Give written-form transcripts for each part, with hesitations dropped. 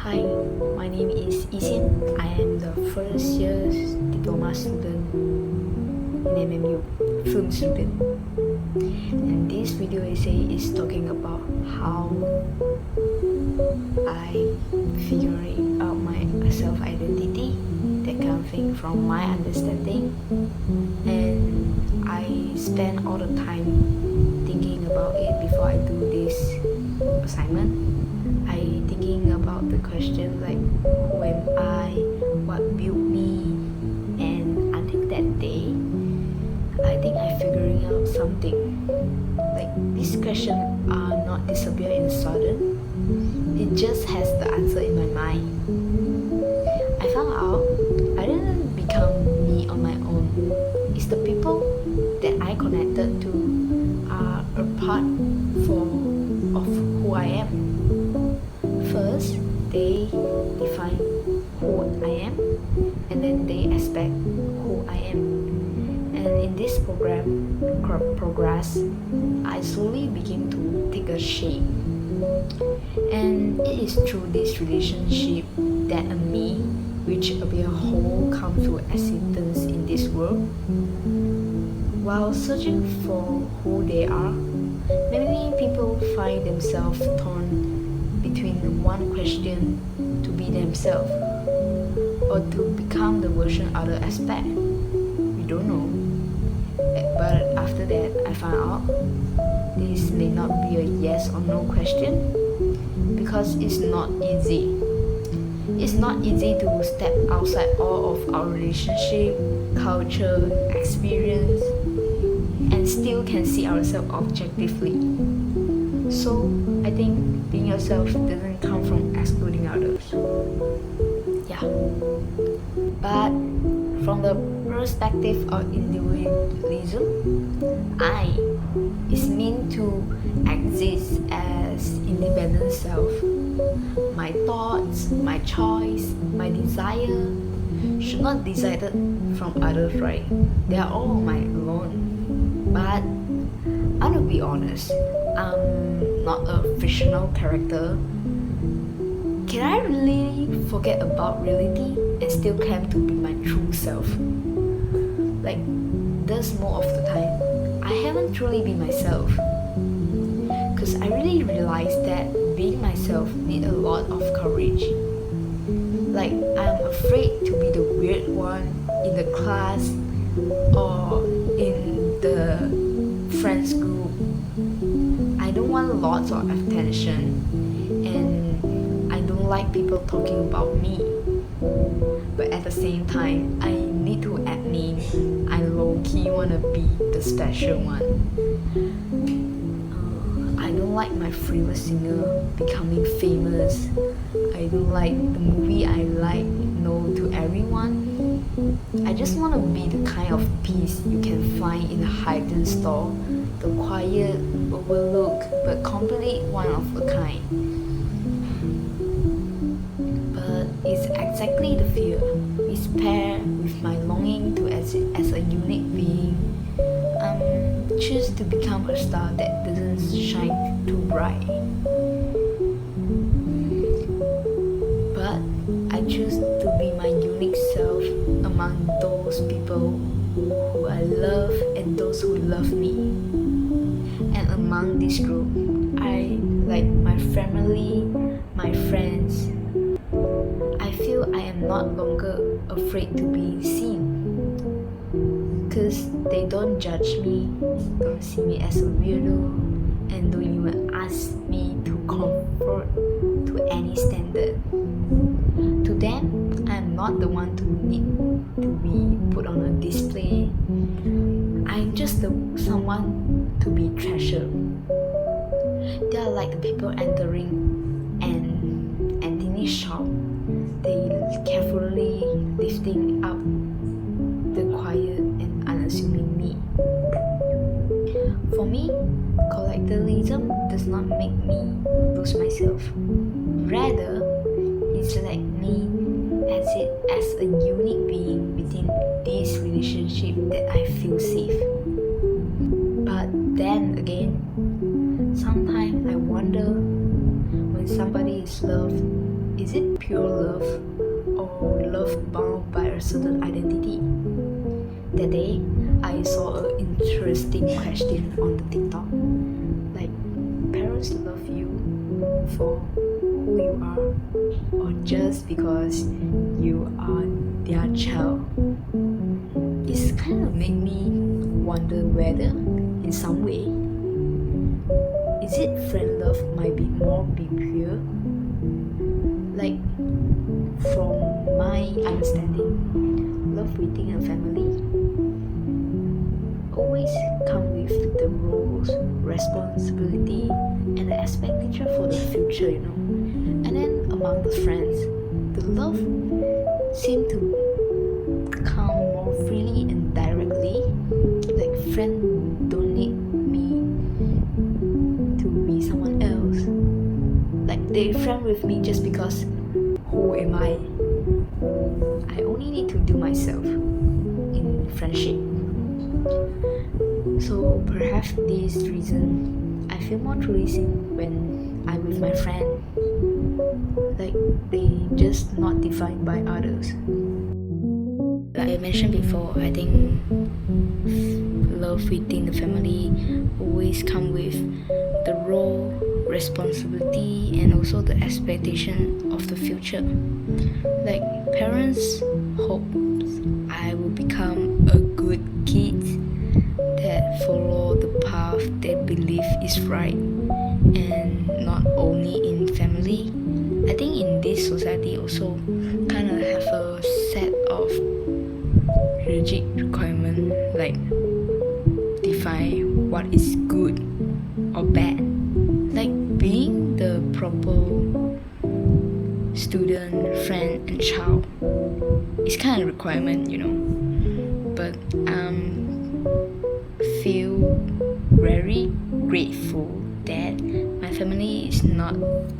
Hi, my name is Isian. I am the first year diploma student in MMU, film student. And this video essay is talking about how I figuring out my self-identity that coming from my understanding, and I spend all the time thinking about it before I do this assignment. I thinking about the question like who am I, what built me, and until that day I think I figuring out something. Like this question are not disappear in sudden. It just has the answer in my mind. I found out I didn't become me on my own. It's the people that I connected to are a part of who I am. First, they define who I am, and then they expect who I am. And in this progress, I slowly begin to take a shape. And it is through this relationship that a me, which appear whole, come to existence in this world. While searching for who they are, many people find themselves torn between one question to be themselves or to become the version others expect. We don't know. But after that, I found out this may not be a yes or no question because it's not easy. It's not easy to step outside all of our relationship, culture, experience, and still can see ourselves objectively. So I think being yourself doesn't come from excluding others. Yeah. But from the perspective of individualism, I is meant to exist as independent self. My thoughts, my choice, my desire should not be decided from others, right? They are all my own. But I want to be honest, I'm not a fictional character. Can I really forget about reality and still claim to be my true self? Like, there's more of the time I haven't truly been myself. Cause I really realized that being myself need a lot of courage. Like, I'm afraid to be the weird one in the class or in the friends group. I don't want lots of attention, and I don't like people talking about me. But at the same time, I need to admit I low-key wanna be the special one. I don't like my favorite singer becoming famous. I don't like the movie I like know to everyone. I just wanna be the kind of peace you can find in a hidden store, the quiet, overlooked, but complete one of a kind. But it's exactly the fear. It's paired with my longing to exist as a unique being. Choose to become a star that doesn't shine too bright. But I choose to be my unique self among those people who I love and those who love me. And among this group, I like my family, my friends. I feel I am not longer afraid to be seen. Cause they don't judge me, don't see me as a weirdo, and don't even ask me to conform to any standard. To them, I am not the one to need to be put on a display. I'm just someone to be treasured. They are like the people entering an antique shop. They carefully lifting up the quiet and unassuming me. For me, collectivism does not make me lose myself. Rather, it's like me as a unique being within this relationship that I feel safe. But then again, sometimes I wonder when somebody is loved, is is it pure love or love bound by a certain identity? That day, I saw an interesting question on the TikTok. Like, parents love you for who you are, or just because you are their child. It's kind of made me wonder whether, in some way, is it friend love might be pure? Like, from my understanding, love within a family always come with the roles, responsibility, and the expectation for the future, And then among the friends, the love seem to come more freely and directly. Like, friend don't need me to be someone else. Like, they friend with me just because who am I? I only need to do myself in friendship. So perhaps this reason I feel more truly seen when I'm with my friend. Like, they just not defined by others. Like I mentioned before, I think love within the family always come with the role, responsibility, and also the expectation of the future. Like, parents hope I will become a good kid that follow the path they believe is right, and not only in family. I think in this society also kind of have a set of rigid requirement, like define what is good or bad. Like, being the proper student, friend, and child is kind of requirement, But feel very grateful that my family is not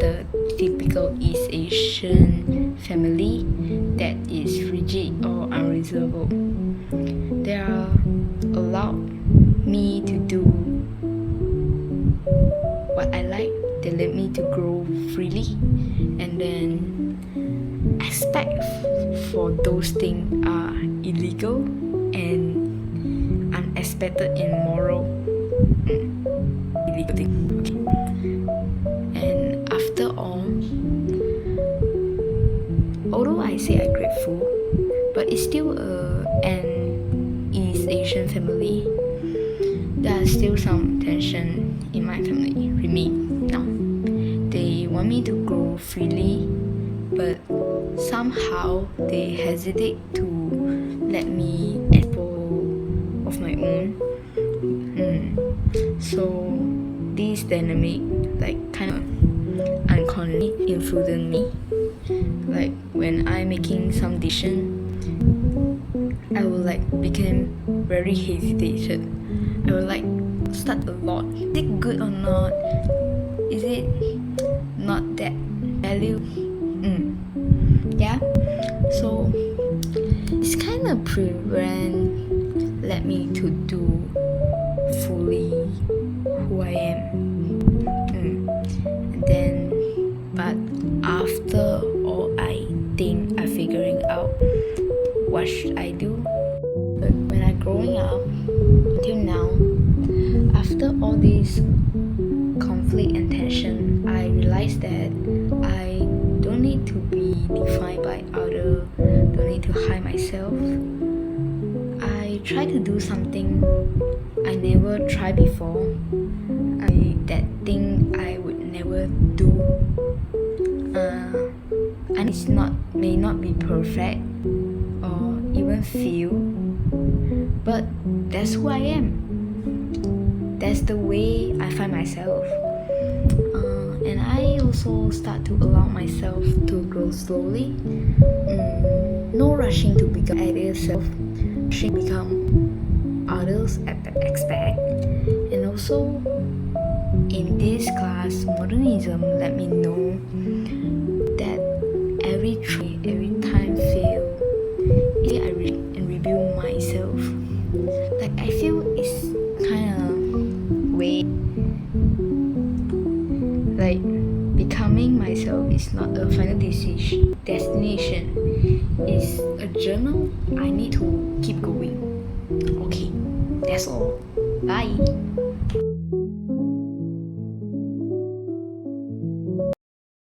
the typical East Asian family that is rigid or unreasonable. They are allowed me to do what I like. They let me to grow freely, and then expect for those things are illegal and unexpected and moral. Illegal thing. Okay. And after all, although I say I'm grateful, but it's still an East Asian family. There are still some tension in my family remain now. They want me to grow freely, but somehow they hesitate to let me explore of my own. So this dynamic kind of unconsciously influenced me. Like, when I'm making some decision, I will become very hesitated. I will start a lot. Is it good or not? Is it not that value? Yeah. So it's kind of let me to do fully who I am. And then, but after all, I think I'm figuring out what should I do. But when I growing up until now, after all this conflict and tension, I realized that I don't need to be defined by others, don't need to hide myself. I try to do something I never tried before. That thing I would never do. And it's may not be perfect or even feel, but that's who I am. That's the way I find myself. And I also start to allow myself to grow slowly. No rushing to become ideal self, rushing to become others expect. And also, in this class, modernism let me know that every time fail, I read and review myself. I feel it's kind of way. Becoming myself is not a final decision. destination is a journal I need to keep going. Okay, that's all. Bye.